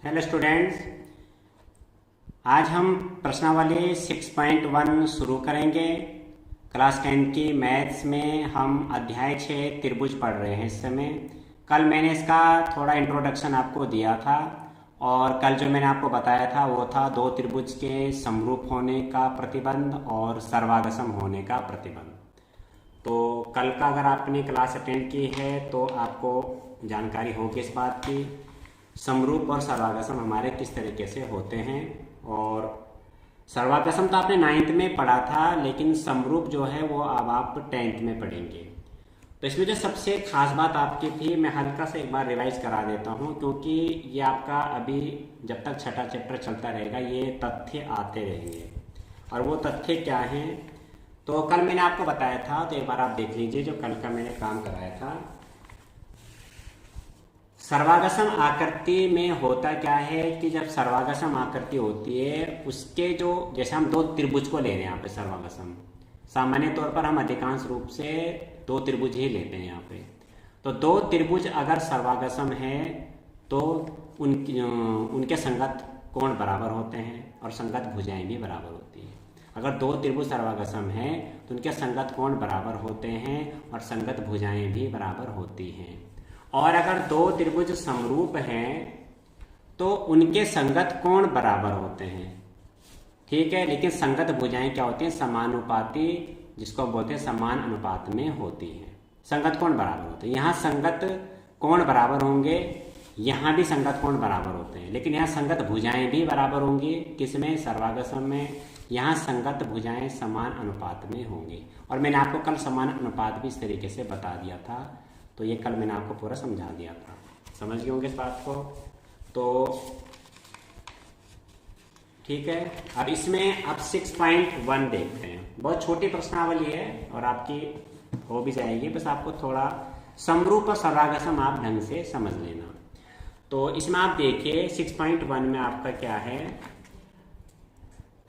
Hello students, आज हम प्रश्नावली 6.1 शुरू करेंगे। क्लास 10 की मैथ्स में हम अध्याय 6 त्रिभुज पढ़ रहे हैं इस समय। कल मैंने इसका थोड़ा इंट्रोडक्शन आपको दिया था और कल जो मैंने आपको बताया था वो था दो त्रिभुज के समरूप होने का प्रतिबंध और सर्वागसम होने का प्रतिबंध। तो कल का अगर आपने क्लास अटेंड की है तो आपको जानकारी होगी इस बात की समरूप और सर्वागसम हमारे किस तरीके से होते हैं। और सर्वागसम तो आपने 9th में पढ़ा था, लेकिन समरूप जो है वो अब आप 10th में पढ़ेंगे। तो इसमें जो सबसे खास बात आपकी थी, मैं हल्का से एक बार रिवाइज करा देता हूँ, क्योंकि ये आपका अभी जब तक छठा चैप्टर चलता रहेगा ये तथ्य आते रहेंगे। और वो तथ्य क्या हैं, तो कल मैंने आपको बताया था, तो एक बार आप देख लीजिए जो कल का मैंने काम कराया था। सर्वागसम आकृति में होता क्या है कि जब सर्वागसम आकृति होती है उसके जो, जैसे हम दो त्रिभुज को ले रहे हैं यहाँ पे सर्वागसम, सामान्य तौर पर हम अधिकांश रूप से दो त्रिभुज ही लेते हैं यहाँ पे। तो दो त्रिभुज अगर सर्वागसम है तो उनके संगत कोण बराबर होते हैं और संगत भुजाएं भी बराबर होती हैं। अगर दो त्रिभुज सर्वागसम है तो उनके संगत कोण बराबर होते हैं और संगत भुजाएं भी बराबर होती हैं। और अगर दो त्रिभुज समरूप हैं तो उनके संगत कोण बराबर होते हैं, ठीक है, लेकिन संगत भुजाएं क्या होती हैं, समानुपाती, जिसको बोलते हैं समान अनुपात में होती हैं। संगत कोण बराबर होते हैं, यहाँ संगत कोण बराबर होंगे, यहाँ भी संगत कोण बराबर होते हैं, लेकिन यहाँ संगत भुजाएं भी बराबर होंगी। किसमें, सर्वागसम में। यहाँ संगत भुजाएं समान अनुपात में होंगी। और मैंने आपको कल समान अनुपात भी इस तरीके से बता दिया था, तो ये कल मैंने आपको पूरा समझा दिया था। समझ गए होंगे इस बात को। तो ठीक है, अब इसमें अब 6.1 देखते हैं। बहुत छोटी प्रश्नावली है और आपकी हो भी जाएगी, बस आपको थोड़ा समरूप और सर्वागसम आप ढंग से समझ लेना। तो इसमें आप देखिए 6.1 में आपका क्या है,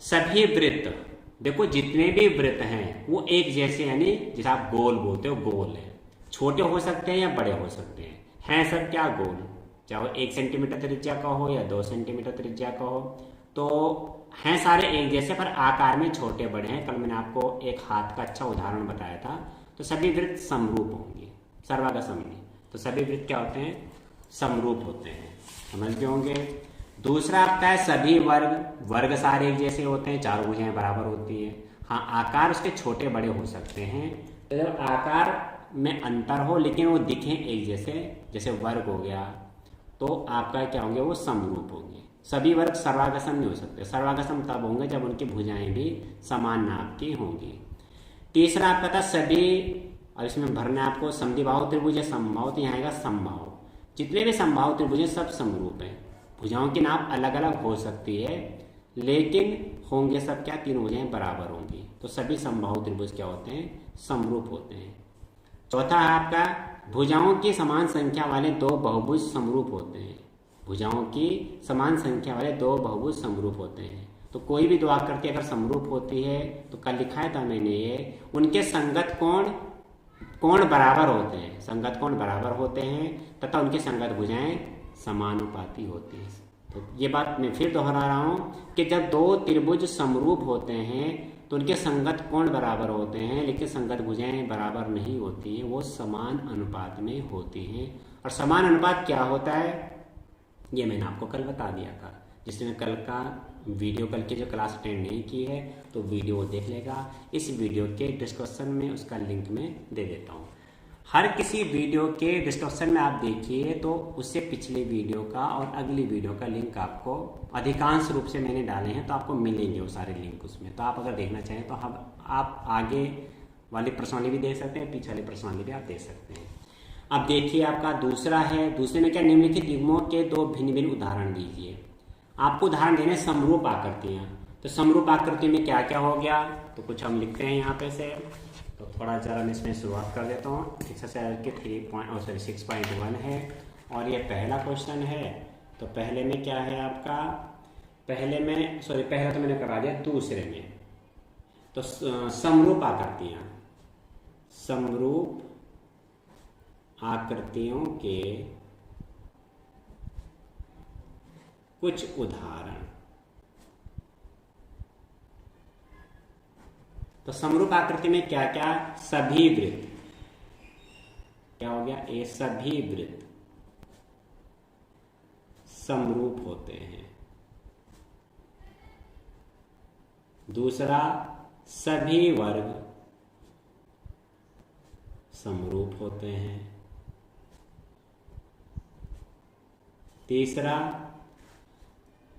सभी वृत्त, देखो जितने भी वृत्त हैं वो एक जैसे, यानी जिसे आप गोल बोलते हो, गोल है। छोटे हो सकते हैं या बड़े हो सकते हैं सब क्या, गोल। चाहे 1 सेंटीमीटर त्रिज्या का हो या 2 सेंटीमीटर त्रिज्या का हो, तो हैं सारे एक जैसे, पर आकार में छोटे बड़े हैं। कल मैंने आपको एक हाथ का अच्छा उदाहरण बताया था। तो सभी वृत्त समरूप होंगे, सर्वागसम नहीं। तो सभी वृत्त क्या होते हैं, समरूप होते हैं। समझ गए होंगे। दूसरा आपका है सभी वर्ग, वर्ग सारे एक जैसे होते हैं, चारों भुजाएं बराबर होती है। हाँ, आकार उसके छोटे बड़े हो सकते हैं। तो जब आकार में अंतर हो लेकिन वो दिखें एक जैसे, जैसे वर्ग हो गया, तो आपका क्या होंगे, वो समरूप होंगे। सभी वर्ग सर्वागसम नहीं हो सकते। सर्वागसम तब होंगे जब उनकी भुजाएं भी समान नाप की होंगी। तीसरा आपका था सभी, और इसमें भरना आपको समद्विबाहु त्रिभुज या समबाहु, तो यहाँ आएगा समबाहु। जितने भी समबाहु त्रिभुज हैं सब समरूप हैं। भुजाओं की नाप अलग अलग हो सकती है लेकिन होंगे सब क्या, तीन भुजाएं बराबर होंगी। तो सभी समबाहु त्रिभुज क्या होते हैं, समरूप होते हैं। चौथा है आपका भुजाओं की समान संख्या वाले दो बहुभुज समरूप होते हैं। भुजाओं की समान संख्या वाले दो बहुभुज समरूप होते हैं। तो कोई भी दो आकृति अगर समरूप होती है तो कल लिखाया था मैंने ये, उनके संगत कोण बराबर होते हैं, संगत कोण बराबर होते हैं तथा उनकी संगत भुजाएं समानुपाती होती हैं। तो ये बात मैं फिर दोहरा रहा हूँ कि जब दो त्रिभुज समरूप होते हैं तो उनके संगत कोण बराबर होते हैं, लेकिन संगत भुजाएं बराबर नहीं होती हैं, वो समान अनुपात में होती हैं। और समान अनुपात क्या होता है ये मैंने आपको कल बता दिया था। जिसने कल का वीडियो, कल की जो क्लास अटेंड नहीं की है तो वीडियो देख लेगा। इस वीडियो के डिस्क्रिप्शन में उसका लिंक मैं दे देता हूँ। हर किसी वीडियो के डिस्क्रिप्शन में आप देखिए तो उससे पिछले वीडियो का और अगली वीडियो का लिंक आपको अधिकांश रूप से मैंने डाले हैं, तो आपको मिलेंगे वो सारे लिंक उसमें। तो आप अगर देखना चाहें तो आप आगे वाली प्रश्नावली भी देख सकते हैं, पीछे वाली प्रश्नावली भी आप देख सकते हैं। अब देखिए आपका दूसरा है, दूसरे में क्या, निम्नलिखित युग्मों के दो भिन्न भिन्न उदाहरण दीजिए। आपको उदाहरण देने समरूप आकृतियाँ। तो समरूप आकृति में क्या क्या हो गया, तो कुछ हम लिखते हैं यहाँ पे से। तो थोड़ा जरा मैं इसमें शुरुआत कर देता हूँ। एक्सरसाइज के 6.1 है और ये पहला क्वेश्चन है। तो पहले में क्या है आपका, पहला तो मैंने करा दिया, दूसरे में तो समरूप आकृतियाँ, समरूप आकृतियों के कुछ उदाहरण। तो समरूप आकृति में क्या क्या, सभी वृत्त, क्या हो गया, ये सभी वृत्त समरूप होते हैं। दूसरा, सभी वर्ग समरूप होते हैं। तीसरा,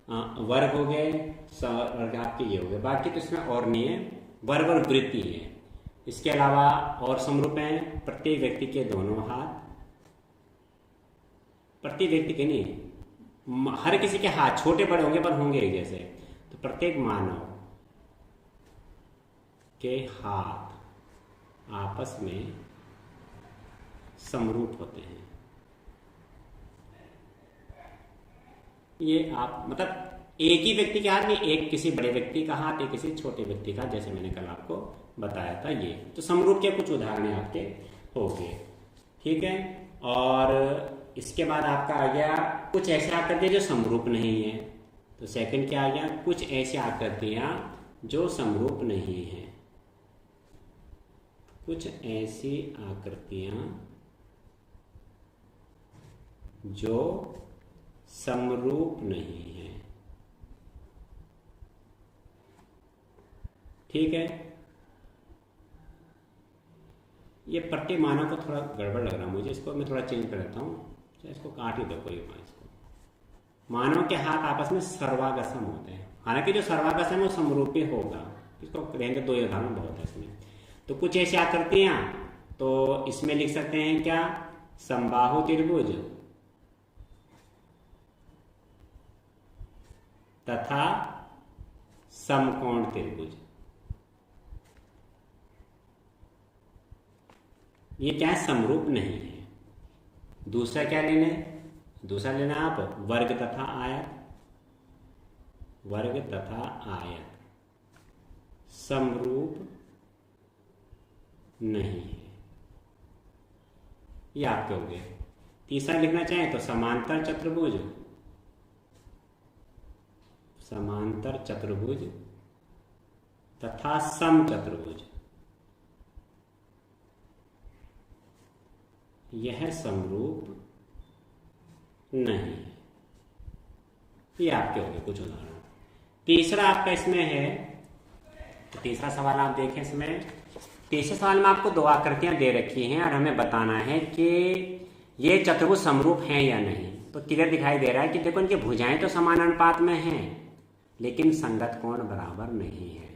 वर्ग हो गए, वर्ग आपके ये हो गए, बाकी तो इसमें और नहीं है, वर्ग और वृत्ति है। इसके अलावा और समरूप हैं, प्रत्येक व्यक्ति के दोनों हाथ, प्रत्येक व्यक्ति के नहीं, हर किसी के हाथ छोटे बड़े होंगे पर होंगे एक जैसे। तो प्रत्येक मानव के हाथ आपस में समरूप होते हैं। ये आप मतलब एक ही व्यक्ति के हाथ में, एक किसी बड़े व्यक्ति का हाथ, एक किसी छोटे व्यक्ति का, जैसे मैंने कल आपको बताया था। ये तो समरूप के कुछ उदाहरण आपके हो गए, ठीक है। और इसके बाद आपका आ गया कुछ ऐसे आकृतियां जो समरूप नहीं है। तो सेकंड क्या आ गया, कुछ ऐसी आकृतियां जो समरूप नहीं है। कुछ ऐसी आकृतियां जो समरूप नहीं है, ठीक है। ये पट्टी मानव को थोड़ा गड़बड़ लग रहा है मुझे, इसको मैं थोड़ा चेंज कर देता हूँ, इसको काट ही दो कोई बात। इसको मानव के हाथ आपस में सर्वागसम होते हैं, हालांकि जो सर्वागसम है वो समरूपी होगा, इसको रहेंगे दो उदाहरण बहुत है इसमें। तो कुछ ऐसी आकृतियां, तो इसमें लिख सकते हैं क्या, समबाहु त्रिभुज तथा समकोण त्रिभुज। ये क्या है, समरूप नहीं है। दूसरा क्या लेना है, दूसरा लेना आप वर्ग तथा आयत, वर्ग तथा आयत समरूप नहीं है, ये आपके हो गए। तीसरा लिखना चाहें तो समांतर चतुर्भुज, समांतर चतुर्भुज तथा समचतुर्भुज, यह समरूप नहीं है। ये आपके हो गए कुछ उदाहरण। तीसरा आपका इसमें है, तो तीसरा सवाल आप देखें, इसमें तीसरे सवाल में आपको दो आकृतियां दे रखी हैं और हमें बताना है कि ये चतुर्भुज समरूप हैं या नहीं। तो क्लियर दिखाई दे रहा है कि देखो इनकी भुजाएं तो समान अनुपात में हैं, लेकिन संगत कोण बराबर नहीं है।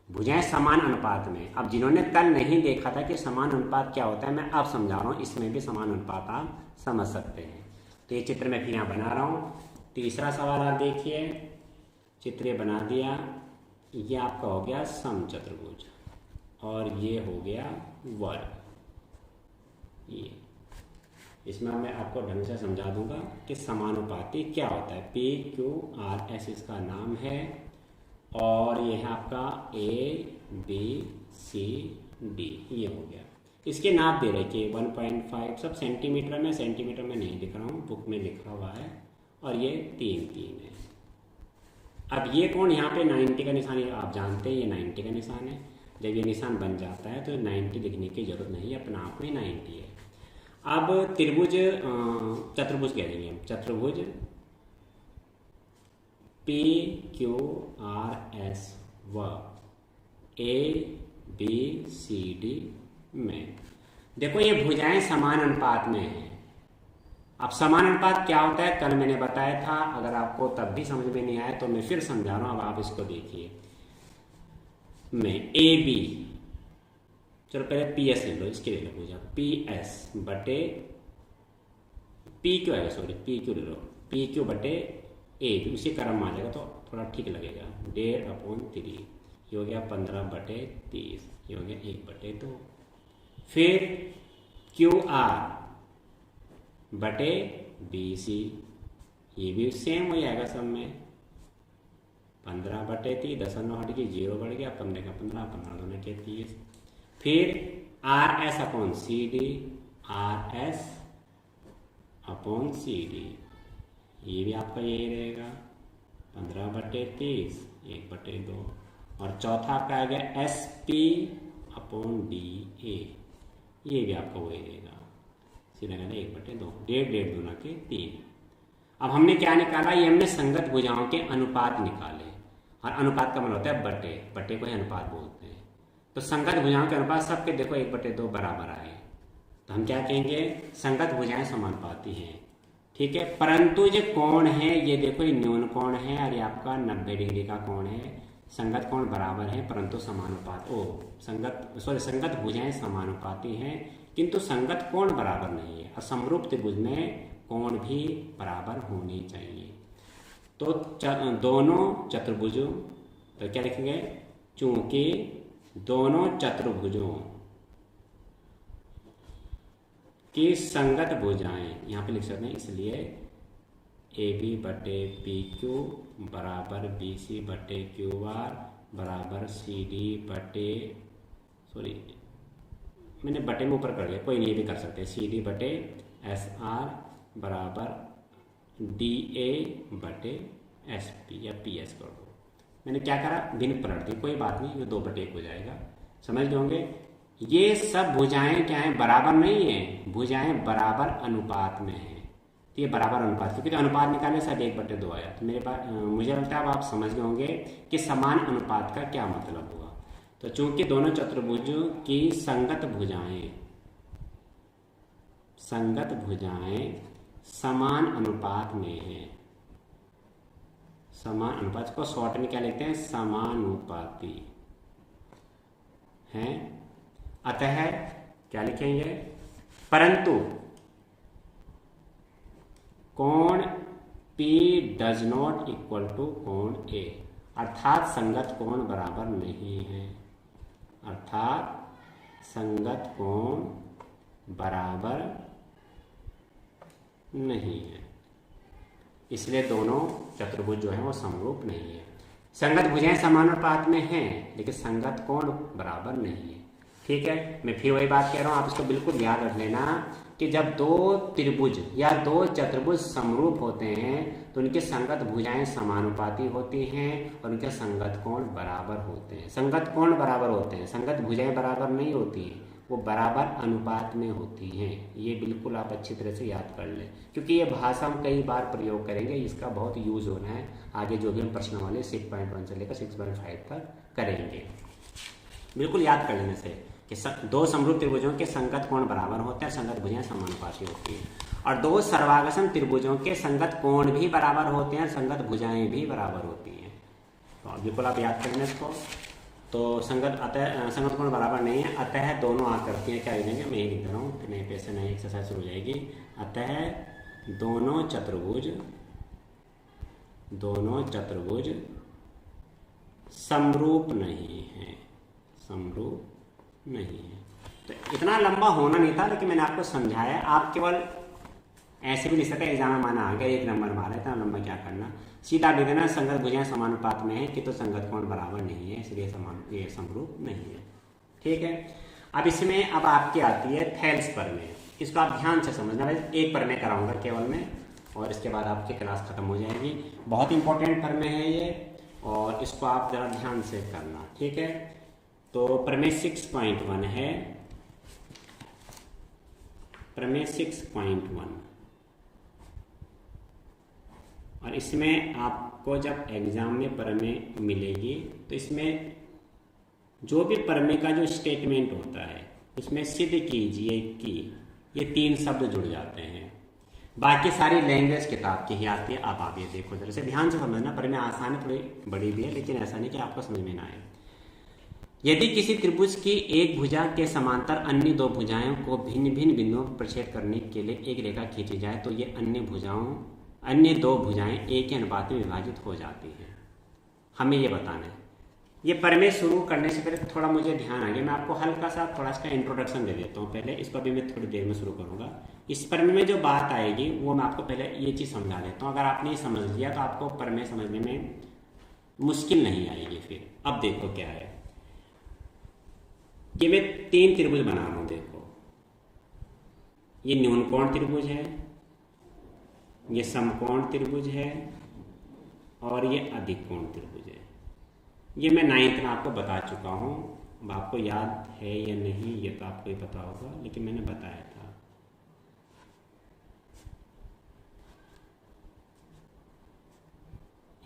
भुजाएं समान अनुपात में, अब जिन्होंने कल नहीं देखा था कि समान अनुपात क्या होता है, मैं अब समझा रहा हूँ, इसमें भी समान अनुपात आप समझ सकते हैं। तो ये चित्र मैं फिर यहाँ बना रहा हूँ। तीसरा सवाल आप देखिए, चित्र बना दिया, ये आपका हो गया समचतुर्भुज और ये हो गया वर्ग। ये इसमें मैं आपको ढंग से समझा दूंगा कि समानुपाती क्या होता है। पी क्यू आर एस इसका नाम है, और ये है आपका ए बी सी डी, ये हो गया। इसके नाप दे रखे 1.5, सब सेंटीमीटर में, सेंटीमीटर में नहीं लिख रहा हूँ, बुक में लिखा हुआ है, और ये 3 है। अब ये कोण यहाँ पे 90 का निशान है, आप जानते हैं ये 90 का निशान है। जब ये निशान बन जाता है तो 90 लिखने की जरूरत नहीं है, अपना आप में 90 है। अब त्रिभुज, चतुर्भुज कह देंगे हम, चतुर्भुज पी क्यू आर एस व ए बी सी डी में, देखो ये भुजाएं समान अनुपात में हैं। अब समान अनुपात क्या होता है कल मैंने बताया था, अगर आपको तब भी समझ में नहीं आया तो मैं फिर समझा रहा हूं। अब आप इसको देखिए, मैं ए बी, चलो पहले पी एस ले लो, इसके ले लो भुजा पी एस बटे पी क्यू है, सॉरी पी क्यू ले लो, पी क्यू बटे ए बी, उसी क्रम में आ जाएगा तो थोड़ा ठीक लगेगा। 1/3 ये हो गया 15/30, ये हो गया 1/2। फिर क्यू आर बटे बी सी, ये भी सेम हो जाएगा सब में, 15/30, 10 हट गई, 0 बढ़ गया, 15 का 15, 15 के 30। फिर R S upon C D, R S upon C D, ये भी आपका यही रहेगा। 15/30 1/2 और चौथा आपका आ गया SP/DA, ये भी आपका वही रहेगा, सीधा कहना 1/2, 1.5 दूना के 3। अब हमने क्या निकाला, ये हमने संगत भुजाओं के अनुपात निकाले, और अनुपात का मतलब होता है बटे, बटे को ही अनुपात बोलते हैं। तो संगत भुजाओं के अनुपात सबके देखो 1/2 बराबर आए, तो हम क्या कहेंगे, संगत भुजाएं समानुपाती हैं, ठीक है। परंतु ये कोण है, ये देखो ये न्यून कोण है और ये आपका 90 डिग्री का कोण है। संगत कोण बराबर है परंतु समानुपात संगत भुजाएं समानुपाती हैं किंतु संगत कोण बराबर नहीं है। और समरूप त्रिभुज में कोण भी बराबर होनी चाहिए। तो दोनों चतुर्भुजों, तो क्या लिखेंगे, चूंकि दोनों चतुर्भुजों की संगत भुजाएं, यहाँ पे लिख सकते हैं, इसलिए AB/PQ बराबर BC/QR बराबर मैंने बटे में ऊपर कर दिया, कोई नहीं भी कर सकते, CD/SR बराबर DA/SP या PS कर दो। मैंने क्या करा, भिन्न पलट दी, कोई बात नहीं, ये 2/1 हो जाएगा, समझ लोगे। ये सब भुजाएं क्या है, बराबर नहीं है, भुजाएं बराबर अनुपात में है। तो ये बराबर अनुपात, क्योंकि अनुपात निकालने से 1/2 आया। तो मेरे पास मुझे लगता है अब आप समझ गए होंगे कि समान अनुपात का क्या मतलब हुआ। तो चूंकि दोनों चतुर्भुजों की संगत भुजाएं समान अनुपात में है, समान अनुपात को शॉर्ट में क्या लिखते हैं, समानुपाती हैं। अतः क्या लिखेंगे, परंतु कोण P does not equal to कोण A, अर्थात संगत कोण बराबर नहीं है, अर्थात संगत कोण बराबर नहीं है, इसलिए दोनों चतुर्भुज जो है वो समरूप नहीं है। संगत भुजाएं समानुपात में हैं लेकिन संगत कोण बराबर नहीं है, ठीक है। मैं फिर वही बात कह रहा हूँ, आप इसको बिल्कुल याद रख लेना कि जब दो त्रिभुज या दो चतुर्भुज समरूप होते हैं तो उनकी संगत भुजाएं समानुपाती होती हैं और उनके संगत कोण बराबर होते हैं। संगत कोण बराबर होते हैं, संगत भुजाएं बराबर नहीं होती हैं, वो बराबर अनुपात में होती हैं। ये बिल्कुल आप अच्छी तरह से याद कर लें, क्योंकि ये भाषा हम कई बार प्रयोग करेंगे, इसका बहुत यूज होना है आगे जो भी हम प्रश्नावली 6.1 से लेकर 6.5 तक करेंगे। बिल्कुल याद कर लेने से कि दो समरूप त्रिभुजों के संगत कोण बराबर होते हैं, संगत भुजाएं समानुपाती होती हैं, और दो सर्वागसम त्रिभुजों के संगत कोण भी बराबर होते हैं, संगत भुजाएं भी बराबर होती हैं। तो बिल्कुल आप याद कर लें इसको। तो संगत कोण बराबर नहीं है, अतः दोनों आकृतियां क्या लिखेंगे, मैं ये लिख रहा हूँ, फिर नए पेज से नई एक्सरसाइज शुरू हो जाएगी। अतः दोनों चतुर्भुज समरूप नहीं है, समरूप नहीं है। तो इतना लंबा होना नहीं था, लेकिन मैंने आपको समझाया। आप केवल ऐसे भी लिख सकते, एग्जाम में माना आ गया 1 नंबर मारा, इतना लंबा क्या करना, सीधा लिख देना संगत भुजाएं समानुपात में है कि तो संगत कोण बराबर नहीं है, इसलिए ये समरूप नहीं है, ठीक है। अब इसमें अब आपकी आती है थेल्स प्रमेय। इसको आप ध्यान से समझना, एक प्रमेय कराऊंगा केवल मैं, और इसके बाद आपकी क्लास खत्म हो जाएगी। बहुत इंपॉर्टेंट प्रमेय है ये, और इसको आप जरा ध्यान से करना, ठीक है। तो प्रमेय 6.1 है, प्रमेय 6.1, और इसमें आपको जब एग्जाम में प्रमेय मिलेगी तो इसमें जो भी प्रमेय का जो स्टेटमेंट होता है उसमें सिद्ध कीजिए कि ये 3 शब्द जुड़ जाते हैं। बाकी सारी लैंग्वेज किताब की ही आती है। अब आप ये देखो, जरा से ध्यान से समझना, प्रमेय आसान है, थोड़ी बड़ी भी है, लेकिन ऐसा नहीं कि आपको समझ में ना आए। यदि किसी त्रिभुज की एक भुजा के समांतर अन्य 2 भुजाओं को भिन्न भिन्न बिंदुओं पर प्रक्षेप करने के लिए एक रेखा खींची जाए तो ये अन्य 2 भुजाएं एक ही अनुपात में विभाजित हो जाती हैं। हमें ये बताना है। ये प्रमेय शुरू करने से पहले थोड़ा मुझे ध्यान आ गया, मैं आपको हल्का सा थोड़ा इसका इंट्रोडक्शन दे देता हूँ पहले। इसको अभी मैं थोड़ी देर में शुरू करूँगा। इस प्रमेय में जो बात आएगी वो मैं आपको पहले ये चीज़ समझा देता हूँ। अगर आपने ये समझ लिया तो आपको प्रमेय समझने में मुश्किल नहीं आएगी फिर। अब देखो क्या है, ये मैं 3 त्रिभुज बना रहा हूँ। देखो, ये न्यूनकोण त्रिभुज है, ये समकोण त्रिभुज है, और ये अधिक कोण त्रिभुज है। ये मैं 9th में आपको बता चुका हूँ। अब आपको याद है या नहीं ये तो आपको ही पता होगा, लेकिन मैंने बताया था।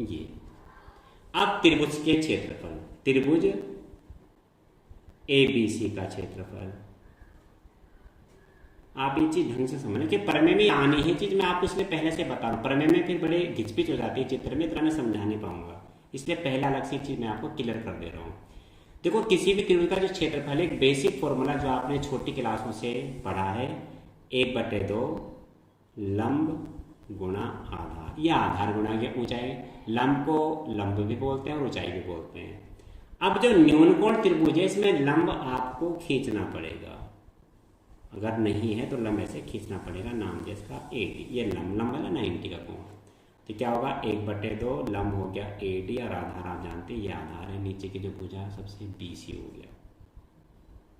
ये अब त्रिभुज के क्षेत्रफल, त्रिभुज ABC का क्षेत्रफल, आप ये चीज ढंग से समझना कि प्रमेय में आनी है चीज, मैं आपको इसलिए पहले से बता रहा हूँ। प्रमेय में फिर बड़े घिचपिच हो जाती है चित्र में, इतना मैं समझा नहीं पाऊंगा, इसलिए पहला अलग से चीज मैं आपको क्लियर कर दे रहा हूँ। देखो किसी भी त्रिभुज का जो क्षेत्रफल, एक बेसिक फॉर्मूला जो आपने छोटी क्लासों से पढ़ा है, 1/2 लंब गुणा आधार, या आधार गुणा के ऊंचाई। लंब को लंब भी बोलते हैं और ऊंचाई भी बोलते हैं। अब जो न्यूनकोण त्रिभुज है इसमें लंब आपको खींचना पड़ेगा, अगर नहीं है तो लंब ऐसे खींचना पड़ेगा, नाम जिसका 80, ये लंब वाला 90 का कोण। तो क्या होगा, 1/2 लंब हो गया 80 और आधार आप जानते हैं ये आधार है, नीचे की जो भुजा सबसे BC हो गया।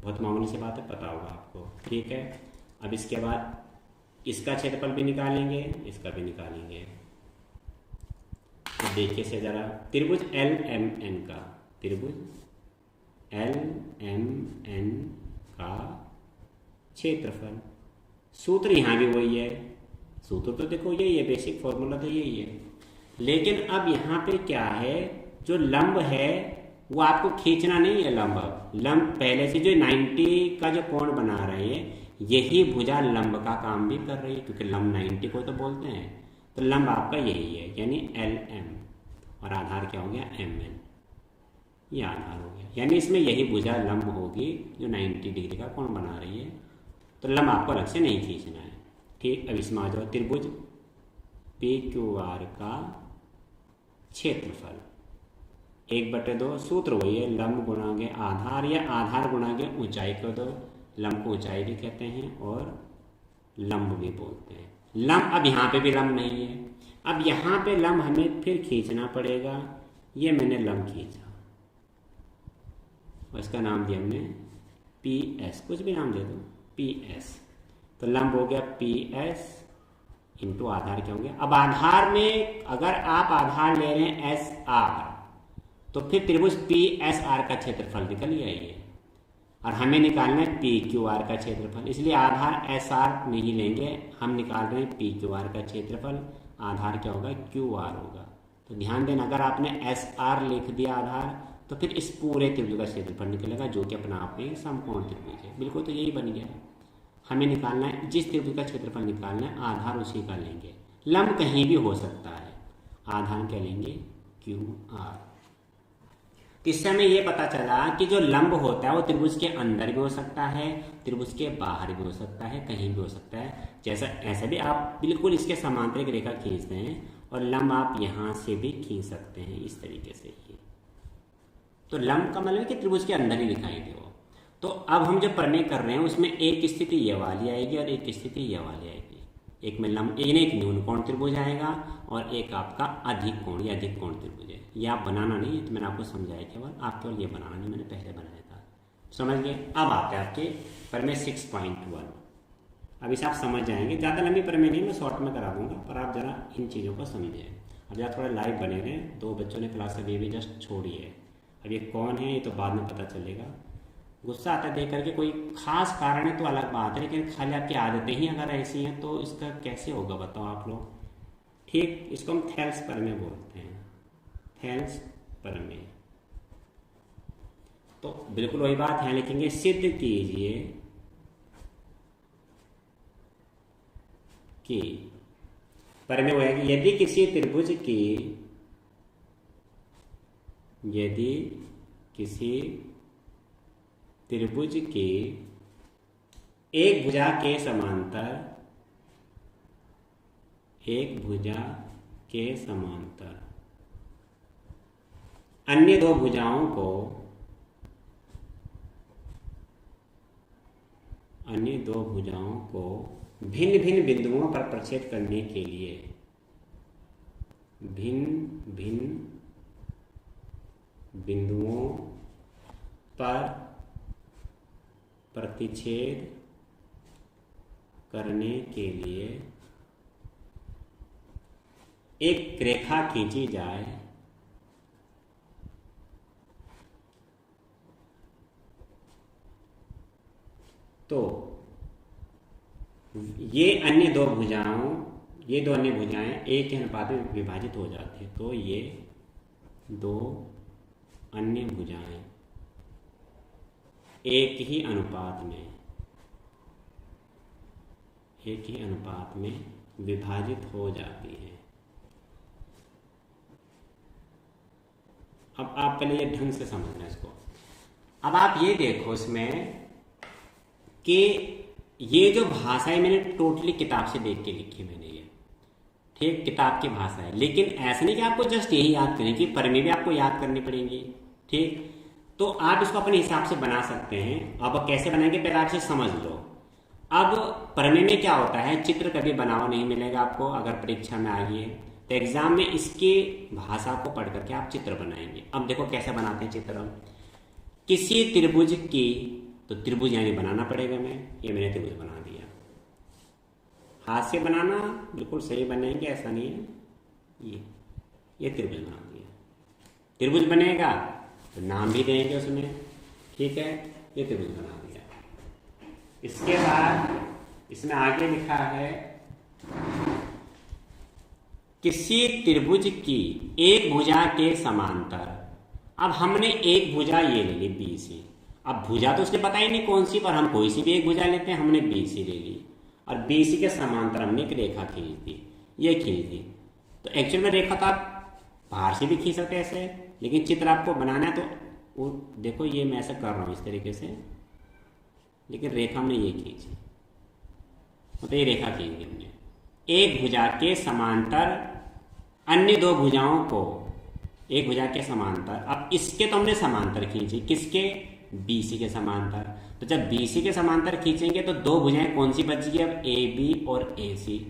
बहुत मामूली सी बात है, पता होगा आपको, ठीक है। अब इसके बाद इसका क्षेत्रफल भी निकालेंगे, इसका भी निकालेंगे। तो देखिए से जरा, त्रिभुज LMN का, त्रिभुज LMN का क्षेत्रफल, सूत्र यहाँ भी वही है, सूत्र तो देखो यही है, बेसिक फॉर्मूला तो यही है। लेकिन अब यहाँ पे क्या है, जो लंब है वो आपको खींचना नहीं है। लंब पहले से जो 90 का जो कोण बना रहे हैं, यही भुजा लंब का काम भी कर रही है, क्योंकि लंब 90 को तो बोलते हैं। तो लंब आपका यही है, यानी LM, और आधार क्या हो गया MN, ये आधार हो गया। यानी इसमें यही भुजा लंब होगी जो 90 डिग्री का कोण बना रही है। तो लंब आपको अलग से नहीं खींचना है, ठीक। अब इसमें आ जाओ, त्रिभुज PQR का क्षेत्रफल 1/2, सूत्र वही है, लंब गुणा के आधार, या आधार गुणा के ऊंचाई को, दो लंब को ऊंचाई भी कहते हैं और लंब भी बोलते हैं। लंब, अब यहाँ पे भी लंब नहीं है, अब यहाँ पे लंब हमें फिर खींचना पड़ेगा। ये मैंने लंब खींचा और इसका नाम दिया हमने PS, कुछ भी नाम दे दो, PS। तो लंब हो गया PS इंटू आधार क्या हो गया। अब आधार में अगर आप आधार ले रहे हैं SR, तो फिर त्रिभुज PSR का क्षेत्रफल निकल गया ये, और हमें निकालना है PQR का क्षेत्रफल, इसलिए आधार SR नहीं लेंगे, हम निकाल रहे हैं PQR का क्षेत्रफल। आधार क्या होगा, QR होगा। तो ध्यान देना, अगर आपने SR लिख दिया आधार, तो फिर इस पूरे त्रिभुज का क्षेत्रफल निकलेगा, जो कि अपना आप में समकोण त्रिभुज है। बिल्कुल, तो यही बन गया। हमें निकालना है, जिस त्रिभुज का क्षेत्रफल निकालना है, आधार उसी का लेंगे। लंब कहीं भी हो सकता है, आधार क्या लेंगे, QR। इससे हमें यह पता चला कि जो लंब होता है वो त्रिभुज के अंदर भी हो सकता है, त्रिभुज के बाहर भी हो सकता है, कहीं भी हो सकता है। जैसा ऐसा भी आप बिल्कुल इसके समांतर एक रेखा खींचते हैं और लंब आप यहां से भी खींच सकते हैं, इस तरीके से ही। तो लंब का मतलब कि त्रिभुज के अंदर ही दिखाई दे वो। तो अब हम जो प्रमेय कर रहे हैं उसमें एक स्थिति ये वाली आएगी और एक स्थिति ये वाली आएगी। एक में लंब, एक न्यूनकोण त्रिभुज आएगा और एक आपका अधिक कोण या अधिक कोण त्रिभुज है। ये आप बनाना नहीं है, तो मैंने आपको समझाया केवल, आप केवल ये बनाना नहीं, मैंने पहले बनाया था, समझ गए। अब आते हैं आपके प्रमेय 6.1। अब इसे आप समझ जाएंगे, ज़्यादा लंबी प्रमेय नहीं, मैं शॉर्ट में करा दूंगा, पर आप जरा इन चीज़ों को समझें। अब जरा थोड़ा लाइव बने रहे, 2 बच्चों ने क्लास अभी भी जस्ट छोड़ी है। अब ये कौन है ये तो बाद में पता चलेगा। गुस्सा आता है देख करके, कोई खास कारण है तो अलग बात है, लेकिन खाली आपकी आदतें ही अगर ऐसी हैं तो इसका कैसे होगा बताओ आप लोग, ठीक। इसको हम थेल्स प्रमेय बोलते हैं, थेल्स प्रमेय। तो बिल्कुल वही बात है, लिखेंगे सिद्ध कीजिए कि प्रमेय होगा कि यदि किसी त्रिभुज की, यदि किसी त्रिभुज के एक भुजा के समांतर, एक भुजा के समांतर अन्य दो भुजाओं को, अन्य दो भुजाओं को भिन्न भिन्न बिंदुओं पर प्रक्षेप करने के लिए, भिन्न भिन्न बिंदुओं पर प्रतिच्छेद करने के लिए एक रेखा खींची जाए तो ये दो अन्य भुजाएं एक के अनुपात में विभाजित हो जाती है। तो ये दो अन्य भुजाएं एक ही अनुपात में विभाजित हो जाती है। अब आप पहले ये ढंग से समझना इसको। अब आप ये देखो इसमें कि ये जो भाषा है मैंने टोटली किताब से देख के लिखी मैंने ये, ठीक, किताब की भाषा है। लेकिन ऐसा नहीं कि आपको जस्ट यही याद करनी कि प्रमेय भी आपको याद करनी पड़ेगी, ठीक। तो आप इसको अपने हिसाब से बना सकते हैं। अब कैसे बनाएंगे पहले आप इसे समझ लो। अब प्रमेय में क्या होता है, चित्र कभी बना हुआ नहीं मिलेगा आपको अगर परीक्षा में आइए, तो एग्जाम में इसकी भाषा को पढ़ करके आप चित्र बनाएंगे। अब देखो कैसे बनाते हैं चित्र। किसी त्रिभुज की, तो त्रिभुज यानी बनाना पड़ेगा, मैंने त्रिभुज बना दिया। हाथ से बनाना बिल्कुल सही बनेंगे, ऐसा नहीं है। ये त्रिभुज बना दिया। त्रिभुज बनेगा तो नाम भी देंगे उसमें, ठीक है। ये त्रिभुज बना दिया। इसके बाद इसमें आगे लिखा है किसी त्रिभुज की एक भुजा के समांतर। अब हमने एक भुजा ये ले ली BC। अब भुजा तो उसने बताई नहीं कौन सी, पर हम कोई सी भी एक भुजा लेते हैं। हमने BC ले ली और BC के समांतर हमने एक रेखा खींच दी, ये खींच दी। तो एक्चुअल में रेखा तो आप बाहर से भी खींच सकते हैं ऐसे, लेकिन चित्र आपको बनाना है तो वो देखो ये मैं ऐसा कर रहा हूँ इस तरीके से, लेकिन रेखा हमने ये खींची, मतलब ये रेखा खींच दी हमने। एक भुजा के समांतर अन्य दो भुजाओं को, एक भुजा के समांतर, अब इसके तो हमने समांतर खींची, किसके, BC के समांतर। तो जब BC के समांतर खींचेंगे तो दो भुजाएं कौन सी बची है, अब AB और AC।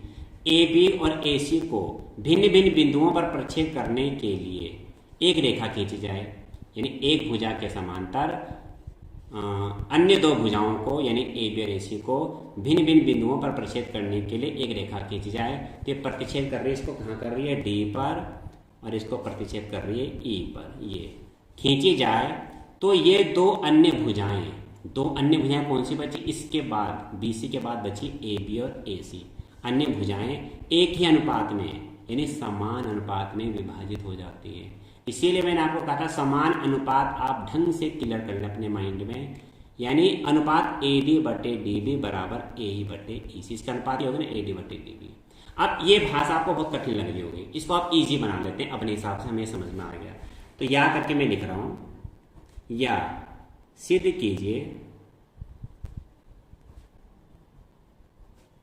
AB और AC को भिन्न भिन्न बिंदुओं पर प्रक्षेप करने के लिए एक रेखा खींची जाए, यानी एक भुजा के समांतर अन्य दो भुजाओं को यानी AB और AC को भिन्न भिन्न बिंदुओं पर प्रक्षेप करने के लिए एक रेखा खींची जाए। तो ये प्रतिच्छेद कर रही है, इसको कहाँ कर रही है, D पर, और इसको प्रतिच्छेद कर रही है E पर। ये खींची जाए तो ये दो अन्य भुजाएं कौन सी बची, इसके बाद BC के बाद बची AB और AC। अन्य भुजाएं एक ही अनुपात में यानी समान अनुपात में विभाजित हो जाती है। इसीलिए मैंने आपको कहा था समान अनुपात आप ढंग से क्लियर कर लें अपने माइंड में, यानी अनुपात AD बटे DB बराबर AE बटे EC। इसका अनुपात ये होगा ना AD बटे DB। अब ये भाषा आपको बहुत कठिन लग रही होगी, इसको आप इजी बना लेते हैं अपने हिसाब से, हमें समझ में आ गया। तो याद करके मैं लिख रहा हूं, या सिद्ध कीजिए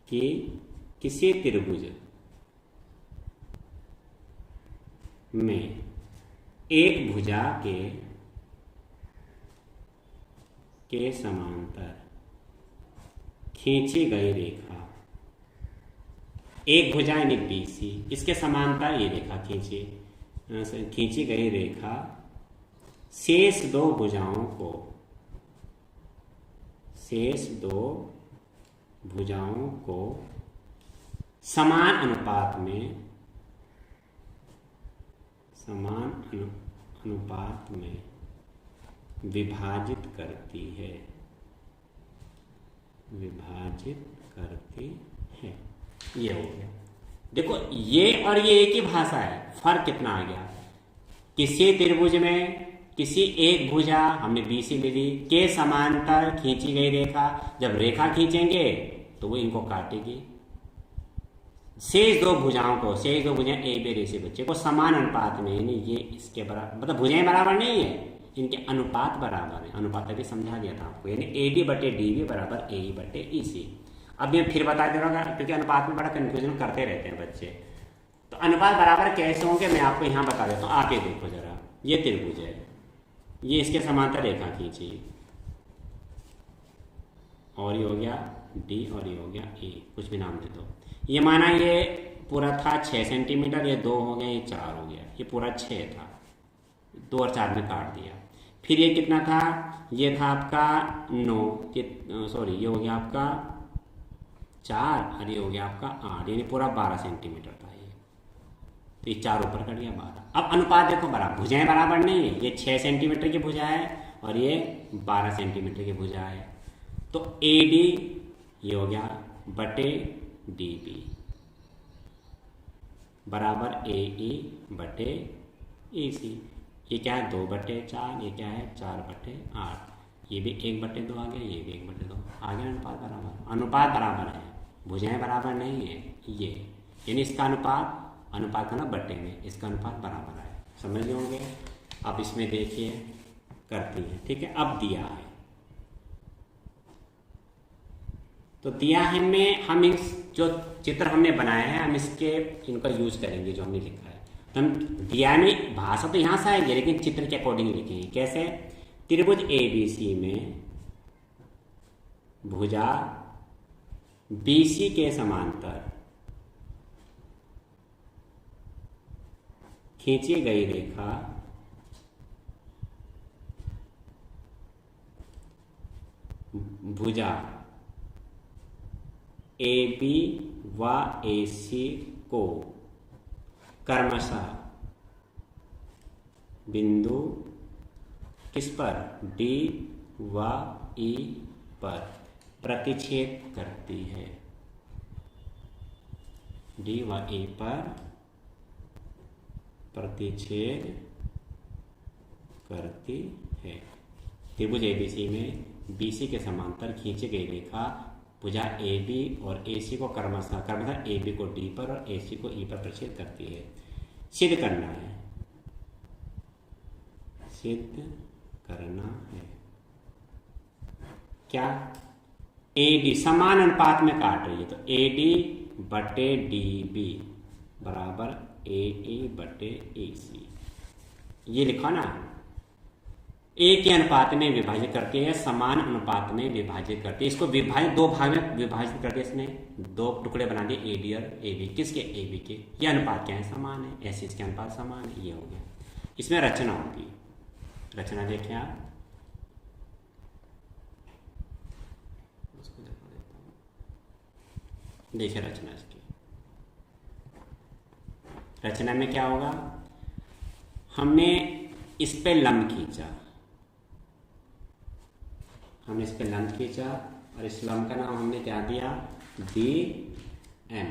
कि किसी त्रिभुज में एक भुजा के समांतर खींची गई रेखा, एक भुजा यानी BC, इसके समांतर ये रेखा खींची गई रेखा शेष दो भुजाओं को समान अनुपात में विभाजित करती है। ये हो गया। देखो ये और ये एक ही भाषा है, फर्क कितना आ गया। किसी त्रिभुज में किसी एक भुजा हमने BC ले ली के समांतर खींची गई रेखा, जब रेखा खींचेंगे तो वो इनको काटेगी। शेष दो भुजाएं AB और AC बच्चे को समान अनुपात में, यानी ये इसके बराबर, मतलब भुजाएं बराबर नहीं है, इनके अनुपात बराबर है। अनुपात अभी समझा दिया था आपको, यानी AD बटे DB बराबर AE बटे EC। अब मैं फिर बता दे रहा हूँ क्योंकि अनुपात में बड़ा कंफ्यूजन करते रहते हैं बच्चे। तो अनुपात बराबर कैसे होंगे मैं आपको यहाँ बता देता हूँ। आप ये देखो जरा, ये त्रिभुज है, ये इसके समांतर रेखा खींची, और ये हो गया D और ये हो गया E, कुछ भी नाम दे दो। ये माना ये पूरा था 6 सेंटीमीटर, ये 2 हो गया, ये 4 हो गया, ये पूरा 6 था, 2 और 4 में काट दिया। फिर ये कितना था, ये था आपका 9, ये हो गया आपका 4 और ये हो गया आपका 8, यानी पूरा 12 सेंटीमीटर था ये। तो ये 4 ऊपर कट गया 12। अब अनुपात देखो बराबर, भुजाएं बराबर नहीं है, ये 6 सेंटीमीटर की भुजा है और ये 12 सेंटीमीटर की भुजा है। तो AD ये हो गया बटे DB बराबर AE बटे AC। ये क्या है 2/4, ये क्या है 4/8। ये भी 1/2 आ गया, ये भी 1/2 आ गया। अनुपात बराबर, अनुपात बराबर है, भुजाएं बराबर नहीं है ये, यानी इसका अनुपात का ना बट्टे में, इसका अनुपात बराबर है। समझ गए होंगे। अब इसमें देखिए करती है, ठीक है। अब दिया है तो दिया है में हम इस जो चित्र हमने बनाया है हम इनका यूज करेंगे जो हमने लिखा है। तो हम दिया में भाषा तो यहाँ से आएगी लेकिन चित्र के अकॉर्डिंग लिखेंगे। कैसे? त्रिभुज ABC में भुजा BC के समांतर खींची गई रेखा भुजा AB व AC को क्रमशः बिंदु किस पर D व E पर प्रतिच्छेद करती है, D व E पर प्रतिच्छेद करती है। त्रिभुज ABC में BC के समांतर खींची गई रेखा भुजा AB और AC को क्रमशः AB को D पर और AC को E पर प्रतिच्छेद करती है। सिद्ध करना है, सिद्ध करना है क्या? AD समान अनुपात में काट रही है तो AD बटे DB बराबर AE बटे AC। ये लिखा ना, एक ही अनुपात में विभाजित करती है, समान अनुपात में विभाजित करती है। इसको विभाजित 2 भाग में विभाजित करके इसने 2 टुकड़े बना दिए AD और AB। किसके? AB के। ये अनुपात क्या है? समान है, ऐसे इसके अनुपात समान है। ये हो गया। इसमें रचना होगी, रचना देखें आप, उसको देखा देता हूं। देखिए रचना इसकी, रचना में क्या होगा? हमने इस पे लंब खींचा, हमने इस पे लंब खींचा और इस लंब का नाम हमने क्या दिया? DM।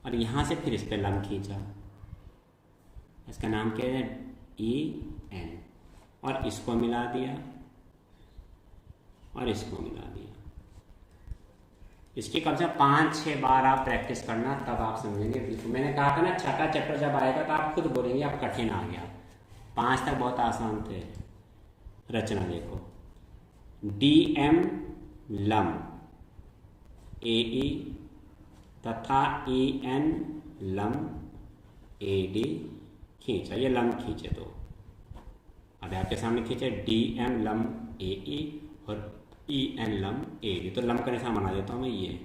और यहां से फिर इस पे लंब खींचा, इसका नाम क्या है? EN। और इसको मिला दिया और इसको मिला दिया। इसकी कम से कम 5-6 बार आप प्रैक्टिस करना, तब आप समझेंगे। बिल्कुल मैंने कहा था ना, छठा चैप्टर जब आएगा तो आप खुद बोलेंगे आप कठिन आ गया। 5 तक बहुत आसान थे। रचना देखो, DM लंब AE तथा EN लंब AD खींचा। ये लंब खींचे तो अब आपके सामने खींचे DM लंब AE और EN लंब AD। तो लंब का निशान बना देता हूँ मैं ये।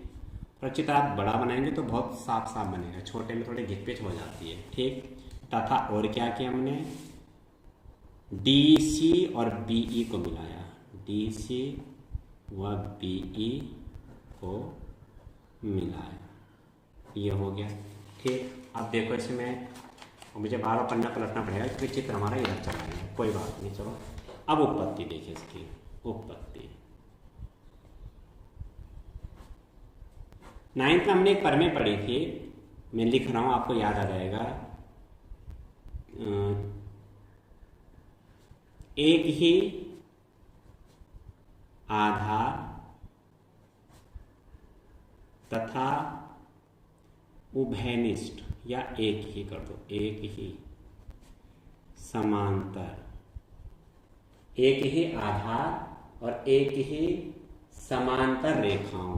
और चित्र आप बड़ा बनाएंगे तो बहुत साफ साफ बनेगा, छोटे में थोड़ी घिच-पिच हो जाती है, ठीक। तथा और क्या किया हमने? DC और BE को मिलाया, DC व BE को मिलाया। ये हो गया, ठीक। अब देखो इसमें मुझे बार बार पन्ना पलटना पड़ेगा क्योंकि चित्र हमारा इधर चला गया। कोई बात नहीं, चलो अब उत्पत्ति देखिए इसकी। उत्पत्ति 9th में हमने एक प्रमेय पढ़ी थी, मैं लिख रहा हूं आपको याद आ जाएगा। एक ही आधार तथा उभयनिष्ठ, या एक ही कर दो, एक ही समांतर, एक ही आधार और एक ही समांतर रेखाओं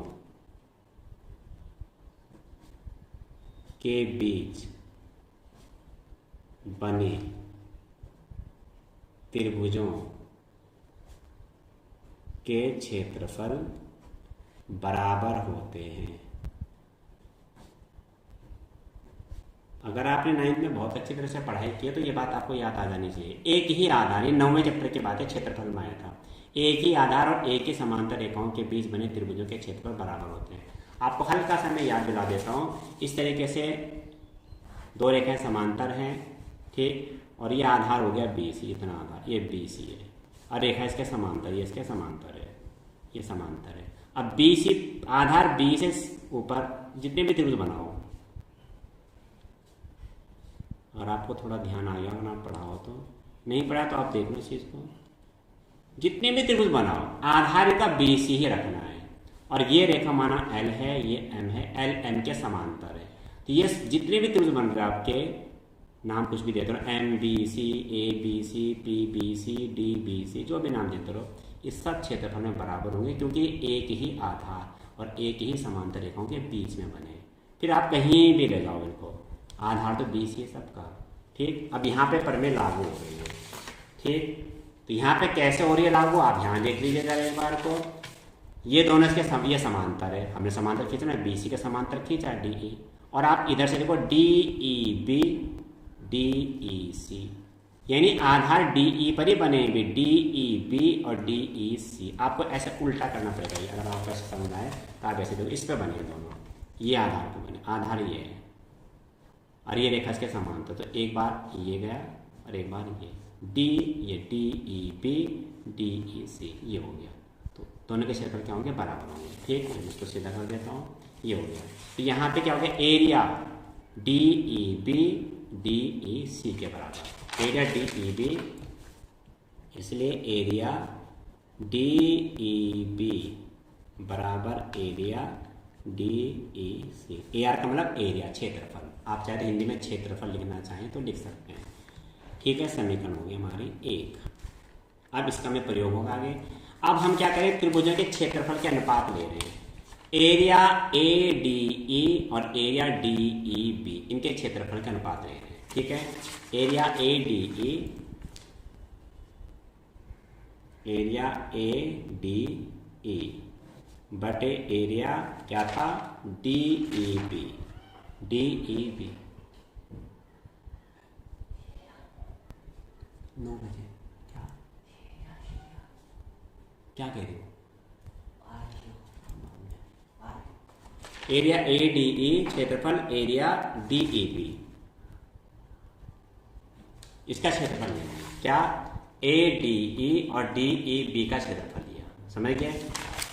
के बीच बने त्रिभुजों के क्षेत्रफल बराबर होते हैं। अगर आपने 9th में बहुत अच्छी तरह से पढ़ाई की है तो ये बात आपको याद आ जानी चाहिए। एक ही आधार, ये 9वें चैप्टर की बात है, क्षेत्रफल में आया था। एक ही आधार और एक ही समांतर रेखाओं के बीच बने त्रिभुजों के क्षेत्रफल बराबर होते हैं। आपको हल्का सा मैं याद दिला देता हूँ। इस तरीके से दो रेखाएं समांतर हैं, ठीक, और ये आधार हो गया BC, इतना आधार, ये BC है, और रेखा इसके समांतर, ये इसके समांतर है, ये समांतर है। अब BC आधार B से ऊपर जितने भी त्रिभुज बनाओ, और आपको थोड़ा ध्यान आ गया अगर आप पढ़ा हो तो, नहीं पढ़ा तो आप देख लो इस चीज को, जितने भी त्रिभुज बनाओ आधार का BC ही रखना है, और ये रेखा माना L है, ये M है, L M के समांतर है। तो ये जितने भी त्रिभुज बन रहे हैं आपके, नाम कुछ भी देते रहो, MBC, ABC, PBC, DBC, जो भी नाम देते रहो, इस सब क्षेत्रफल में बराबर होंगे, क्योंकि एक ही आधार और एक ही समांतर रेखाओं के बीच में बने। फिर आप कहीं भी ले जाओ इनको, आधार तो BC है सबका, ठीक। अब यहाँ पे प्रमेय लागू हो रही है, ठीक। तो यहाँ पे कैसे हो रही है लागू, आप यहाँ देख लीजिएगा एक बार को, ये दोनों इसके ये समांतर है, हमने समांतर खींचा ना, BC के समांतर खींचा DE, और आप इधर से देखो DEB, DEC, यानी आधार DE पर ही बनेंगे, DEB और DEC। आपको ऐसे उल्टा करना पड़ेगा, ये अगर आपको ऐसे समझ आए तो आप ऐसे देखो, इस पे बने दोनों, ये आधार पे बने, आधार ये है और ये रेखा इसके समांतर, तो एक बार ये गया और एक बार ये DEB, DEC, ये हो गया। तो दोनों के क्षेत्रफल क्या होंगे, बराबर होंगे, ठीक। मैं इसको सीधा कर देता हूँ, ये हो गया। तो यहाँ पे क्या हो गया, एरिया DEB, DEC के बराबर, एरिया DEB, इसलिए एरिया DEB बराबर एरिया DEC। AR का मतलब एरिया, क्षेत्रफल, आप चाहे तो हिंदी में क्षेत्रफल लिखना चाहें तो लिख सकते हैं, ठीक है। समीकरण हो गई हमारी 1। अब इसका में प्रयोग होगा आगे। अब हम क्या करें, त्रिभुजों के क्षेत्रफल के अनुपात ले रहे हैं, एरिया ADE और एरिया DEB, इनके क्षेत्रफल के अनुपात ले रहे हैं, ठीक है। एरिया ADE, एरिया ADE बटे एरिया क्या था, DEB, DEB। 9 बजे क्या कह रही हो, एरिया ADE क्षेत्रफल एरिया DEB, इसका क्षेत्रफल लेना है, क्या, ADE और DEB का क्षेत्रफल लिया, समझ गए।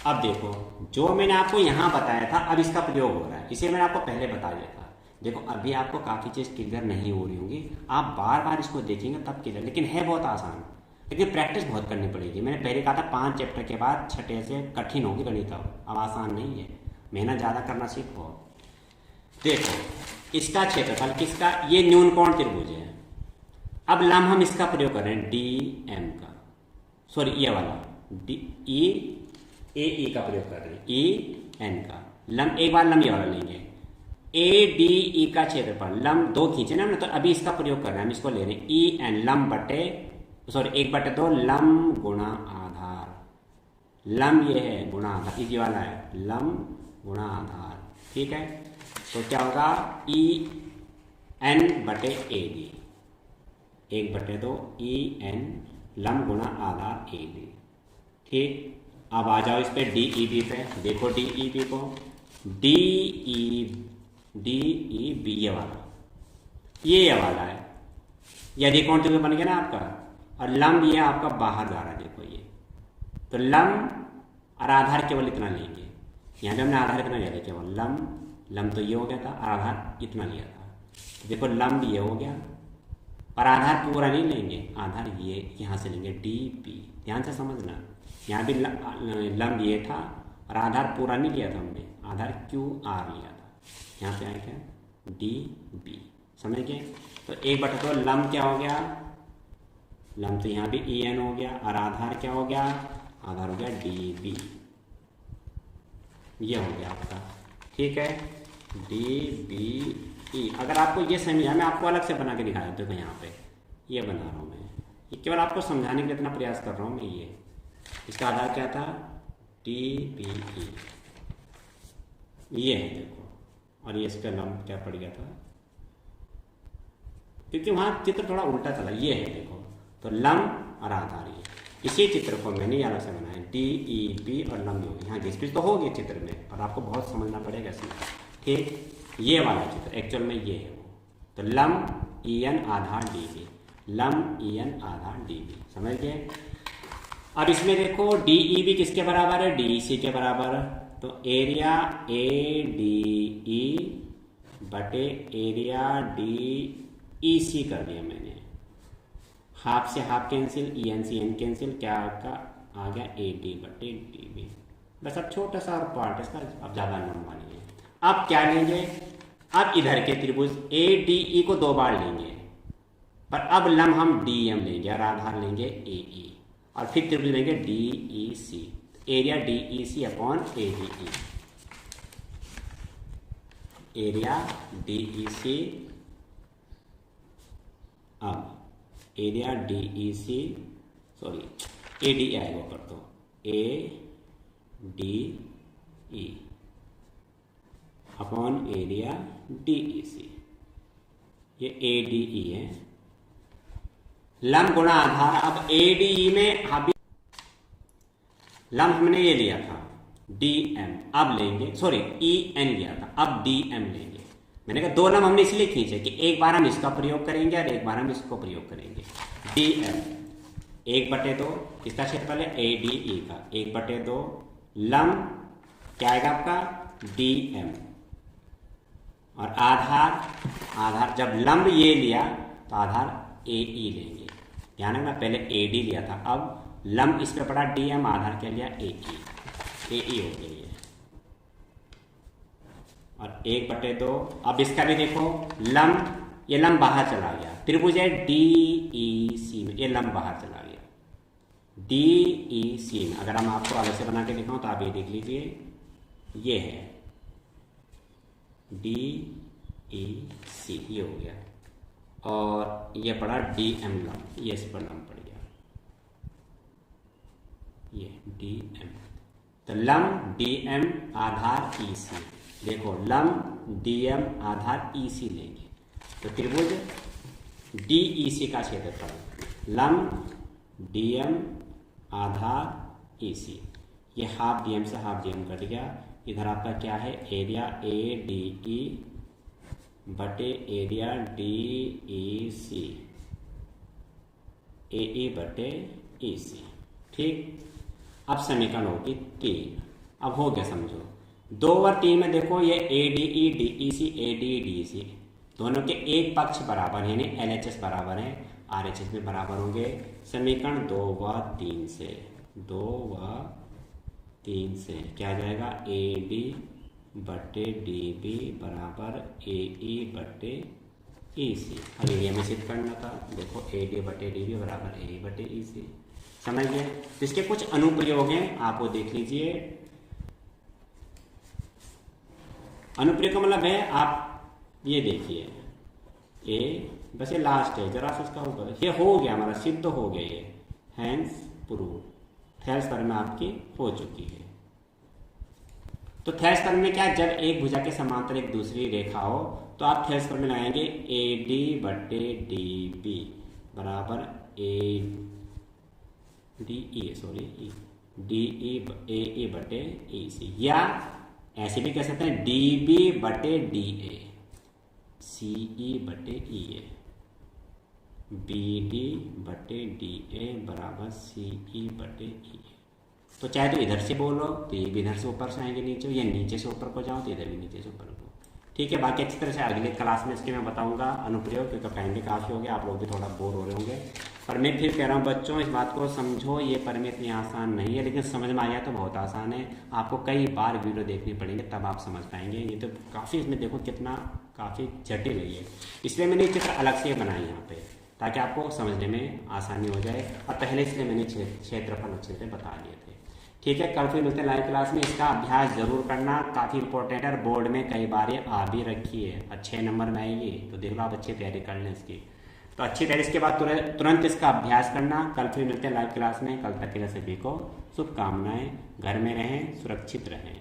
अब देखो, जो मैंने आपको यहाँ बताया था, अब इसका प्रयोग हो रहा है, इसे मैंने आपको पहले बता दिया था। देखो अभी आपको काफ़ी चीज़ क्लियर नहीं हो रही होंगी, आप बार बार इसको देखेंगे तब क्लियर, लेकिन है बहुत आसान, लेकिन प्रैक्टिस बहुत करनी पड़ेगी। मैंने पहले कहा था 5 चैप्टर के बाद छठे से कठिन होगी गणित, अब आसान नहीं है, मेहनत ज़्यादा करना सीखो। देखो इसका क्षेत्रफल किसका, ये न्यून कोण त्रिभुज है। अब लम्ब हम इसका प्रयोग कर रहे हैं, DM का, सॉरी ये वाला AE का प्रयोग कर रहे हैं, EN का लम्ब, एक बार लम्ब ये वाला लेंगे, ADE का क्षेत्रफल, लम्ब 2 खींचे ना, तो अभी इसका प्रयोग कर रहे हैं, हम इसको ले रहे हैं EN लम्ब बटे, सॉरी 1/2 लम्ब गुणा आधार, लम्ब ये है गुणा आधार, ये वाला है लम्ब गुणा आधार, ठीक है। तो क्या होगा, EN बटे AD, 1/2 EN लम्ब गुणा आधार AD, ठीक। अब आ जाओ इस पे DEB पे, देखो DEB को, DEB ये वाला, ये वाला है, यदि कोण त्रिभुज बन गया ना आपका, और लंब ये आपका बाहर जा रहा है, देखो ये, तो लंब और आधार केवल इतना लेंगे, यहाँ पे हमने आधार इतना लिया था केवल, लंब तो ये हो गया था, और आधार इतना लिया था, तो देखो लंब ये हो गया, और आधार पूरा नहीं लेंगे, आधार ये यहाँ से लेंगे DP, ध्यान से समझना, यहाँ भी लंब ये था और आधार पूरा नहीं लिया था हमने, आधार QR लिया था, यहाँ पे आए क्या DB, समझ गए। तो 1/2 लंब क्या हो गया, लंब तो यहाँ भी EN हो गया, और आधार क्या हो गया, आधार हो गया DB, ये हो गया आपका, ठीक है, DBE। अगर आपको ये समझा, मैं आपको अलग से बना के दिखाया, देखो यहाँ पे ये बना रहा हूँ मैं, ये केवल आपको समझाने के लिए इतना प्रयास कर रहा हूँ मैं। ये इसका आधार क्या था, DBE, ये है देखो, और ये इसका लंब क्या पड़ गया था, क्योंकि वहाँ चित्र थोड़ा उल्टा चला, ये है देखो, तो लंब और आधार, ये इसी चित्र को मैंने यहाँ से बनाया, DEB और लंब होगी, यहाँ घिस तो होगी चित्र में, और आपको बहुत समझना पड़ेगा इसमें, ठीक। ये वाला चित्र एक्चुअल में ये है वो, तो लम EN आधार DB, लम EN आधार DB, समझ गए। अब इसमें देखो DEB किसके बराबर है, DEC के बराबर। तो एरिया ADE बटे एरिया DEC कर दिया मैंने, हाफ से हाफ कैंसिल, EN से EN कैंसिल, क्या आपका आ गया AD बटे DB। बस अब छोटा सा और पार्ट इसका, अब ज़्यादा लंबा नहीं है। अब क्या लेंगे, अब इधर के त्रिभुज ADE को 2 बार लेंगे, पर अब लम हम DM लेंगे और आधार लेंगे AE, और फिर त्रिभुज लेंगे DEC, area DEC upon ADE, area DEC, अब एरिया DEC सॉरी ADE आएगा कर दो, ADE अपॉन एरिया DEC, ये ADE है, लम गुणा आधार। अब ADE में अभी लम हमने ये लिया था DM, अब लेंगे सॉरी EN लिया था, अब DM लेंगे। मैंने कहा 2 लम हमने इसलिए खींचे कि एक बार हम इसका प्रयोग करेंगे और एक बार हम इसको प्रयोग करेंगे। DM 1/2 इसका क्षेत्रफल है ADE का, 1/2 लम क्या आएगा आपका DM, और आधार जब लंब ये लिया तो आधार AE लेंगे। ध्यान रखना पहले AD लिया था, अब लंब इस पर पड़ा DM, आधार क्या लिया AE हो गई है, और 1/2। अब इसका भी देखो लंब, ये लंब बाहर चला गया, त्रिभुज है DEC में, ये लंब बाहर चला गया DEC में। अगर हम आपको अलग से बना के दिखाऊं तो आप ये देख लीजिए, ये है DEC, ये हो गया, और ये पड़ा DM लंब, ये इस पर लंब पड़ गया, ये DM। तो लंब DM आधार EC, देखो लंब DM आधार EC लेंगे, तो त्रिभुज DEC का क्षेत्रफल लंब DM आधार EC, ये हाफ DM से हाफ DM कट गया, इधर आपका क्या है एरिया ADE बटे एरिया DEC, AE बटे EC, ठीक। अब समीकरण होगी 3। अब हो गया समझो, 2 और 3 में देखो ये ADE DEC ADE DEC दोनों के एक पक्ष बराबर है, यानी LHS बराबर है, RHS में बराबर होंगे। समीकरण 2 व 3 से, 2 व 3 से क्या आ जाएगा, AD बटे DB बराबर AE बटे EC। अब एरिया में सिद्ध करना था, देखो AD बटे DB बराबर AE बटे EC, समझ गए। तो इसके कुछ अनुप्रयोग हैं, आप वो देख लीजिए। अनुप्रयोग का मतलब है, आप ये देखिए बस ये लास्ट है, जरा सा इसका ऊपर, ये हो गया हमारा, सिद्ध हो गया ये, हैंस प्रूव, थेल्स पर में आपकी हो चुकी है। तो थेल्स पर में क्या, जब एक भुजा के समांतर एक दूसरी रेखा हो तो आप थेल्स पर में लगाएंगे AD बटे DB बराबर DE बटे EC, या ऐसे भी कह सकते हैं DB बटे DA, CE बटे EA, BD बटे DA बराबर CE बटे EA। तो चाहे तो इधर से बोलो तो ये भी इधर से ऊपर से आएंगे नीचे, या नीचे से ऊपर को जाओ तो इधर भी नीचे से ऊपर को, ठीक है। बाकी अच्छी तरह से अगले क्लास में इसके मैं बताऊंगा अनुप्रयोग, क्योंकि टाइम भी काफ़ी हो गया, आप लोग भी थोड़ा बोर हो रहे होंगे। पर मैं फिर कह रहा हूँ बच्चों, इस बात को समझो, ये परमेय इतनी आसान नहीं है, लेकिन समझ में आया तो बहुत आसान है। आपको कई बार वीडियो देखनी पड़ेंगे तब आप समझ पाएंगे। ये तो काफ़ी, इसमें देखो कितना काफ़ी जटिल है ये, इसलिए मैंने चित्र अलग से बनाई यहाँ पे, ताकि आपको समझने में आसानी हो जाए। और पहले इसलिए मैंने क्षेत्रफल अच्छे से बता दिए थे, ठीक है। कल फिर मिलते हैं लाइव क्लास में, इसका अभ्यास जरूर करना, काफ़ी इंपॉर्टेंट है, बोर्ड में कई बार ये आ भी रखी है, अच्छे नंबर में आएगी, तो देख लो आप अच्छी तैयारी कर लें इसकी। तो अच्छी तैयारी इसके बाद तुरंत इसका अभ्यास करना। कल फिर मिलते हैं लाइव क्लास में, कल तक के लिए सभी को शुभकामनाएं, घर में रहें, सुरक्षित रहें।